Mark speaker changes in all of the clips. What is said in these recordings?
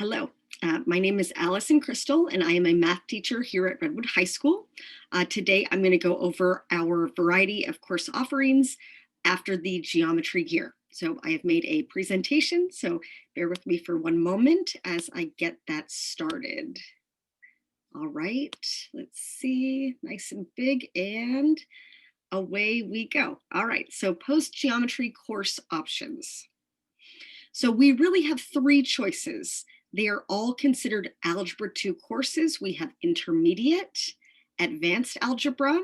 Speaker 1: Hello, my name is Allison Crystal, and I am a math teacher here at Redwood High School. Today, I'm going to go over our variety of course offerings after the geometry year. So I have made a presentation, so bear with me for one moment as I get that started. All right, let's see, nice and big, and away we go. All right, so post-geometry course options. So we really have three choices. They are all considered Algebra 2 courses. We have Intermediate, Advanced Algebra,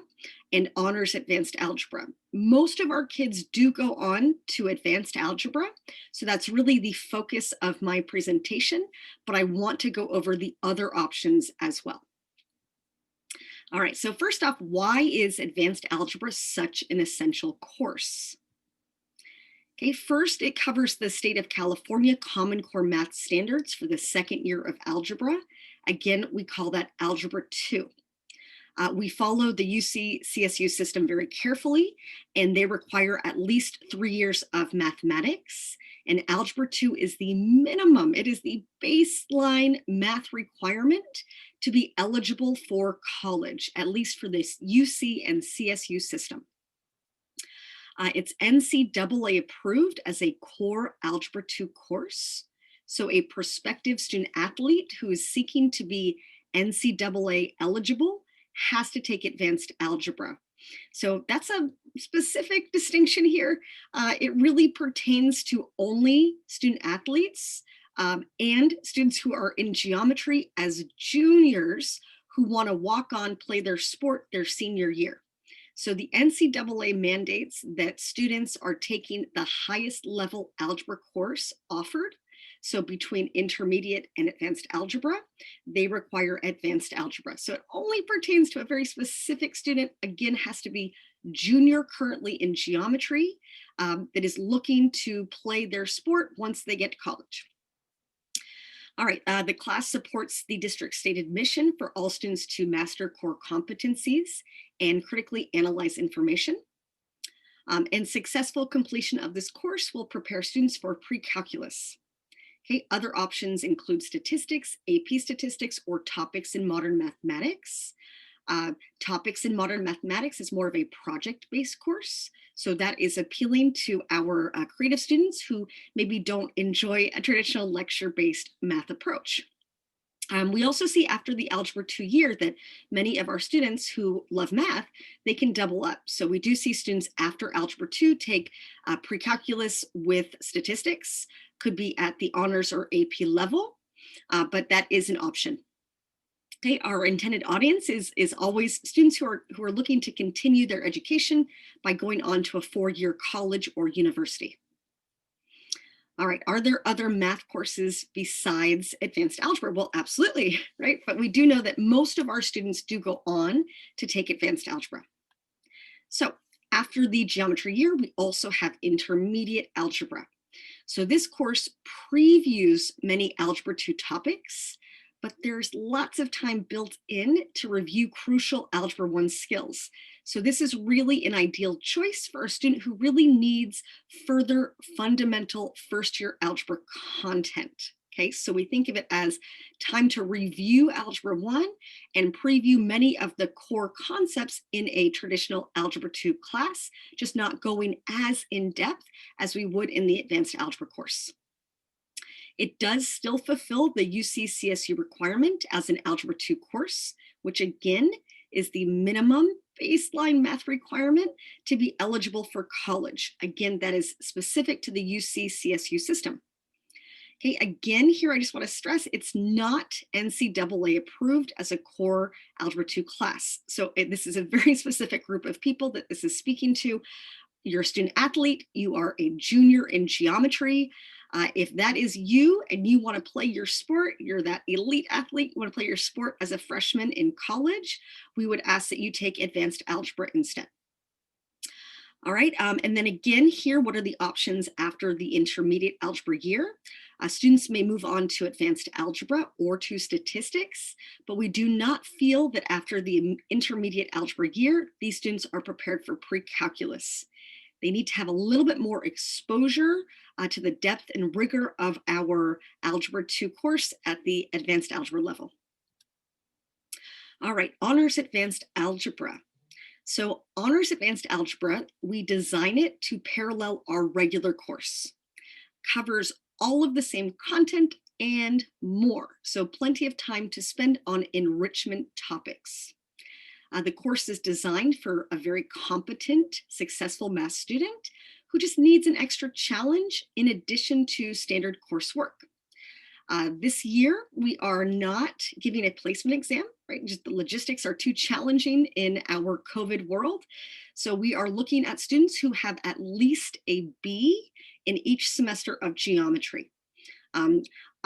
Speaker 1: and Honors Advanced Algebra. Most of our kids do go on to Advanced Algebra, so that's really the focus of my presentation, but I want to go over the other options as well. All right, so first off, why is Advanced Algebra such an essential course? Okay, first, it covers the state of California Common Core math standards for the second year of algebra. Again, we call that Algebra 2. We follow the UC CSU system very carefully, and they require at least 3 years of mathematics. And Algebra 2 is the minimum, it is the baseline math requirement to be eligible for college, at least for this UC and CSU system. It's NCAA approved as a core Algebra 2 course. So a prospective student athlete who is seeking to be NCAA eligible has to take advanced algebra. So that's a specific distinction here. It really pertains to only student athletes and students who are in geometry as juniors who want to walk on, play their sport their senior year. So the NCAA mandates that students are taking the highest level algebra course offered. So between intermediate and advanced algebra, they require advanced algebra. So it only pertains to a very specific student, again, has to be junior currently in geometry that is looking to play their sport once they get to college. All right, the class supports the district's stated mission for all students to master core competencies and critically analyze information. And successful completion of this course will prepare students for pre-calculus. Okay, other options include statistics, AP statistics, or topics in modern mathematics. Topics in modern mathematics is more of a project-based course. So that is appealing to our creative students who maybe don't enjoy a traditional lecture-based math approach. We also see after the Algebra 2 year that many of our students who love math, they can double up. So we do see students after Algebra 2 take pre-calculus with statistics, could be at the honors or AP level, but that is an option. Okay, our intended audience is always students who are looking to continue their education by going on to a 4-year college or university. All right, are there other math courses besides advanced algebra? Well, absolutely, right? But we do know that most of our students do go on to take advanced algebra. So after the geometry year, we also have intermediate algebra. So this course previews many Algebra 2 topics, but there's lots of time built in to review crucial Algebra 1 skills. So this is really an ideal choice for a student who really needs further fundamental first-year algebra content. Okay, so we think of it as time to review Algebra 1 and preview many of the core concepts in a traditional Algebra 2 class, just not going as in-depth as we would in the Advanced Algebra course. It does still fulfill the UC-CSU requirement as an Algebra 2 course, which again is the minimum baseline math requirement to be eligible for college. Again, that is specific to the UC-CSU system. Okay, again, here I just want to stress it's not NCAA approved as a core Algebra 2 class. So this is a very specific group of people that this is speaking to. You're a student athlete, you are a junior in geometry. If that is you and you want to play your sport, you're that elite athlete, you want to play your sport as a freshman in college, we would ask that you take advanced algebra instead. All right, and then again here, what are the options after the intermediate algebra year? Students may move on to advanced algebra or to statistics, but we do not feel that after the intermediate algebra year, these students are prepared for pre-calculus. They need to have a little bit more exposure to the depth and rigor of our Algebra 2 course at the Advanced Algebra level. All right, Honors Advanced Algebra. So Honors Advanced Algebra, we design it to parallel our regular course. Covers all of the same content and more, so plenty of time to spend on enrichment topics. The course is designed for a very competent, successful math student who just needs an extra challenge in addition to standard coursework. This year, we are not giving a placement exam, right? Just the logistics are too challenging in our COVID world. So we are looking at students who have at least a B in each semester of geometry.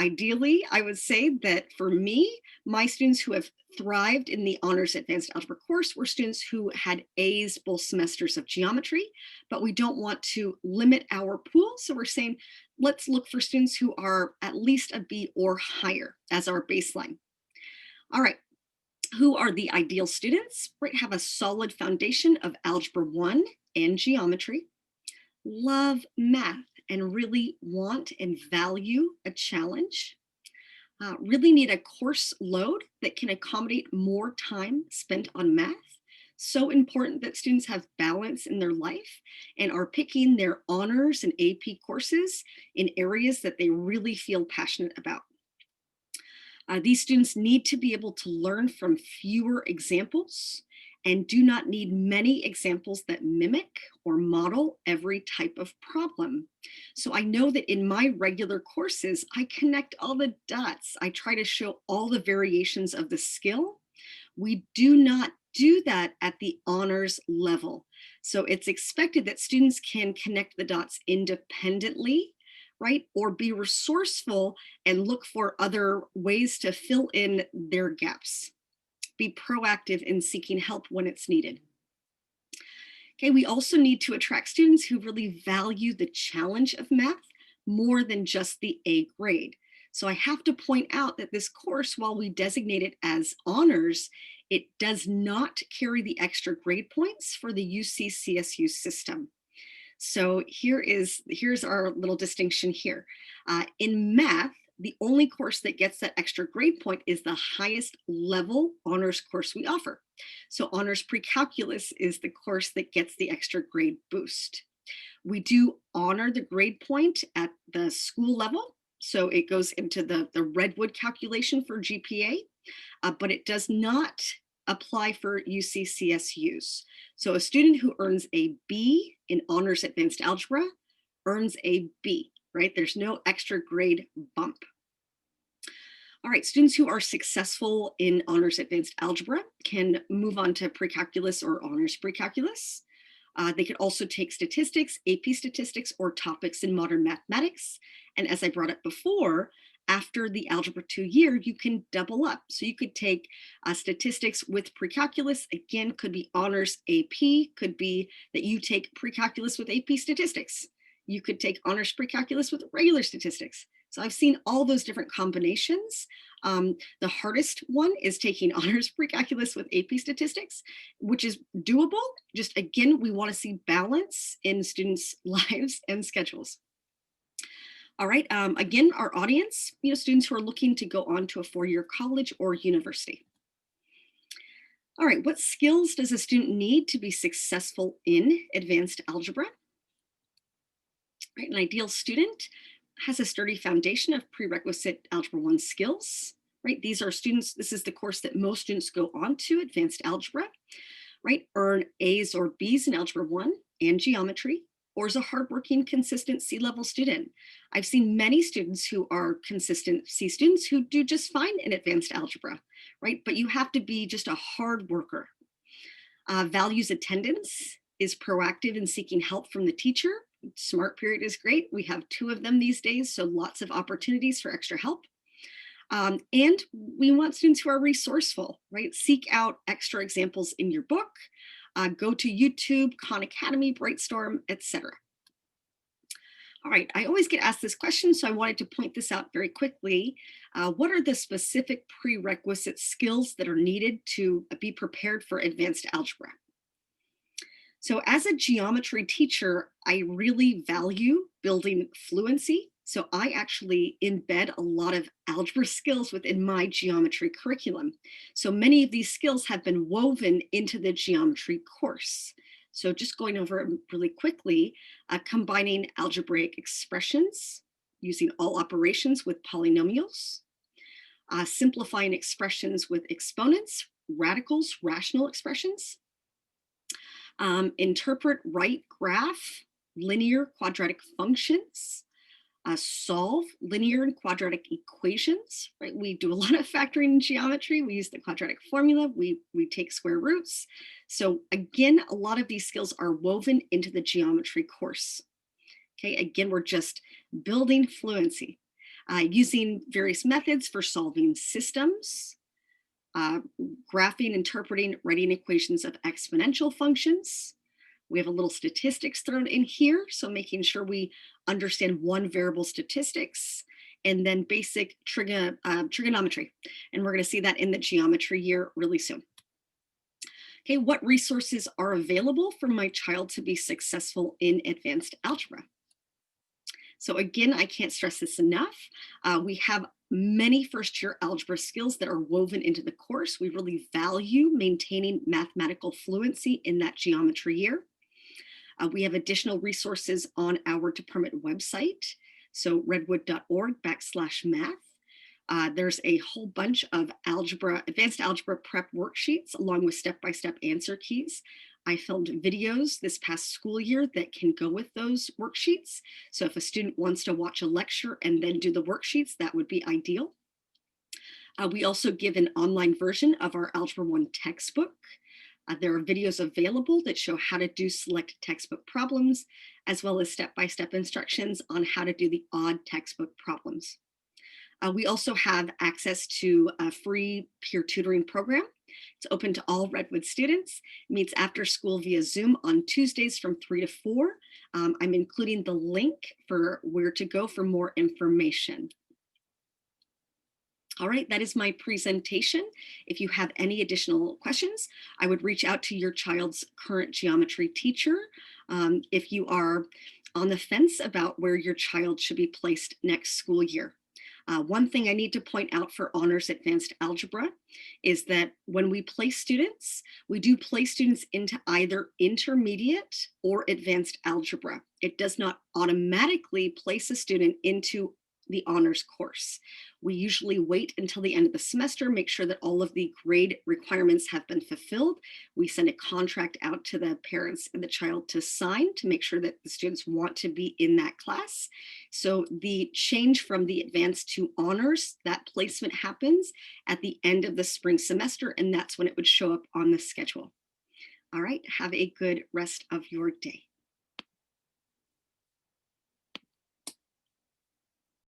Speaker 1: Ideally, I would say that for me, my students who have thrived in the Honors Advanced Algebra course were students who had A's both semesters of geometry, but we don't want to limit our pool. So we're saying, let's look for students who are at least a B or higher as our baseline. All right, who are the ideal students? Right, have a solid foundation of Algebra 1 and geometry, love math, and really want and value a challenge. Really need a course load that can accommodate more time spent on math. So important that students have balance in their life and are picking their honors and AP courses in areas that they really feel passionate about. These students need to be able to learn from fewer examples and do not need many examples that mimic or model every type of problem. So I know that in my regular courses, I connect all the dots. I try to show all the variations of the skill. We do not do that at the honors level. So it's expected that students can connect the dots independently, right? Or be resourceful and look for other ways to fill in their gaps. Be proactive in seeking help when it's needed. Okay, we also need to attract students who really value the challenge of math more than just the A grade. So I have to point out that this course, while we designate it as honors, it does not carry the extra grade points for the UC-CSU system. So here's our little distinction here. In math, the only course that gets that extra grade point is the highest level honors course we offer. So honors pre-calculus is the course that gets the extra grade boost. We do honor the grade point at the school level. So it goes into the Redwood calculation for GPA, but it does not apply for UC-CSUs. So a student who earns a B in Honors Advanced Algebra earns a B, right? There's no extra grade bump. All right, students who are successful in Honors Advanced Algebra can move on to pre-calculus or Honors Pre-Calculus. They could also take statistics, AP statistics, or topics in modern mathematics. And as I brought up before, after the Algebra 2 year, you can double up. So you could take statistics with pre-calculus. Again, could be honors AP, could be that you take pre-calculus with AP statistics. You could take honors pre-calculus with regular statistics. So I've seen all those different combinations. The hardest one is taking honors pre-calculus with AP statistics, which is doable. Just again, we want to see balance in students' lives and schedules. All right, again, our audience, students who are looking to go on to a four-year college or university. All right, what skills does a student need to be successful in advanced algebra? Right, an ideal student has a sturdy foundation of prerequisite Algebra 1 skills, right? These are students, this is the course that most students go on to, advanced algebra, right? Earn A's or B's in Algebra 1 and geometry, or is a hardworking, consistent C-level student. I've seen many students who are consistent C students who do just fine in advanced algebra, right? But you have to be just a hard worker. Values attendance, is proactive in seeking help from the teacher. Smart period is great. We have 2 of them these days, so lots of opportunities for extra help. And we want students who are resourceful, right? Seek out extra examples in your book, go to YouTube, Khan Academy, Brightstorm, etc. All right, I always get asked this question, so I wanted to point this out very quickly. What are the specific prerequisite skills that are needed to be prepared for advanced algebra? So as a geometry teacher, I really value building fluency. So I actually embed a lot of algebra skills within my geometry curriculum. So many of these skills have been woven into the geometry course. So just going over it really quickly, combining algebraic expressions, using all operations with polynomials, simplifying expressions with exponents, radicals, rational expressions, interpret, write, graph, linear quadratic functions, solve linear and quadratic equations, right? We do a lot of factoring in geometry. We use the quadratic formula. We take square roots. So again, a lot of these skills are woven into the geometry course. Okay, again, we're just building fluency, using various methods for solving systems, uh, graphing, interpreting, writing equations of exponential functions. We have a little statistics thrown in here, so making sure we understand one variable statistics, and then basic trigonometry. And we're going to see that in the geometry year really soon. Okay, what resources are available for my child to be successful in advanced algebra? So again, I can't stress this enough. We have many first-year algebra skills that are woven into the course. We really value maintaining mathematical fluency in that geometry year. We have additional resources on our department website, so redwood.org/math. There's a whole bunch of advanced algebra prep worksheets along with step-by-step answer keys. I filmed videos this past school year that can go with those worksheets. So if a student wants to watch a lecture and then do the worksheets, that would be ideal. We also give an online version of our Algebra 1 textbook. There are videos available that show how to do select textbook problems, as well as step-by-step instructions on how to do the odd textbook problems. We also have access to a free peer tutoring program. It's open to all Redwood students. It meets after school via Zoom on Tuesdays from 3 to 4. I'm including the link for where to go for more information. All right, that is my presentation. If you have any additional questions, I would reach out to your child's current geometry teacher. If you are on the fence about where your child should be placed next school year. One thing I need to point out for Honors Advanced Algebra is that when we place students, we do place students into either intermediate or advanced algebra. It does not automatically place a student into the honors course. We usually wait until the end of the semester, make sure that all of the grade requirements have been fulfilled. We send a contract out to the parents and the child to sign to make sure that the students want to be in that class. So the change from the advanced to honors, that placement happens at the end of the spring semester, and that's when it would show up on the schedule. All right, have a good rest of your day.